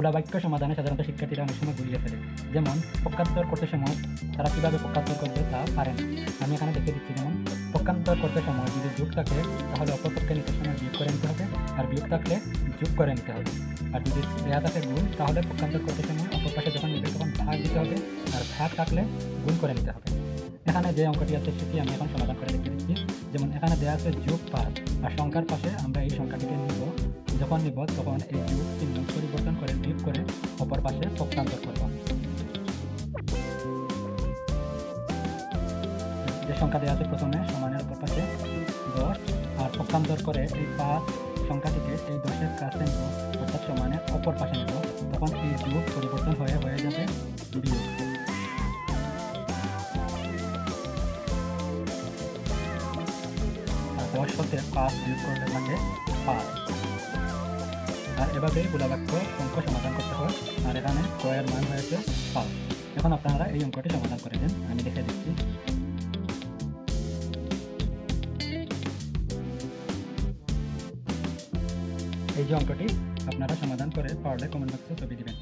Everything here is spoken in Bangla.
খোলা বাক্য সমাধানে সাধারণত শিক্ষার্থীরা অনেক সময় গুলিয়ে ফেলে। যেমন পক্ষান্তর করতে সময় তারা কীভাবে পক্ষান্তর করবে তা পারে না। আমি এখানে দেখিয়ে দিচ্ছি। যেমন পক্ষান্তর করতে সময় যদি যোগ থাকে তাহলে অপরপক্ষের নিতে সময় বিয়োগ করে নিতে হবে, আর বিয়োগ থাকলে যোগ করে নিতে হবে। আর যদি দেয়া থাকে গুণ তাহলে পক্ষান্তর করতে সময় অপর পাশে যখন নিবে তখন ভাগ দিতে হবে, আর ভাগ থাকলে গুণ করে নিতে হবে। এখানে যে অঙ্কটি আছে সেটি আমি এখন সমাধান করে দেখিয়ে দিচ্ছি। যেমন এখানে দেওয়া আছে যোগ 5, আর সংখ্যার পাশে আমরা এই সংখ্যাটিকে নিব। যখন নিব তখন এই যোগ চিহ্ন পরিবর্তন করে বিয়োগ করে অপর পাশে পক্ষান্তর করব। যে সংখ্যা দেওয়া আছে প্রথমে সমানের অপর পাশে 10, আর পক্ষান্তর করে এই 5 সংখ্যাটিকে এই 10-এর কাছে নিব, অর্থাৎ সমানের অপর পাশে নিব। তখন এই যোগ পরিবর্তন হয়ে যাবে বিয়োগ। আর 10 হতে 5 বিয়োগ করলে থাকে 5। আর এভাবেই খোলা বাক্য অঙ্ক সমাধান করতে হয়। আর এখানে ক এর মান হয়েছে 5। এখন আপনারা এই অঙ্কটি সমাধান করে দিন, আমি দেখে দিচ্ছি। এই যে অঙ্কটি আপনারা সমাধান করে পারলে কমেন্ট বক্সে ছবি দিবেন।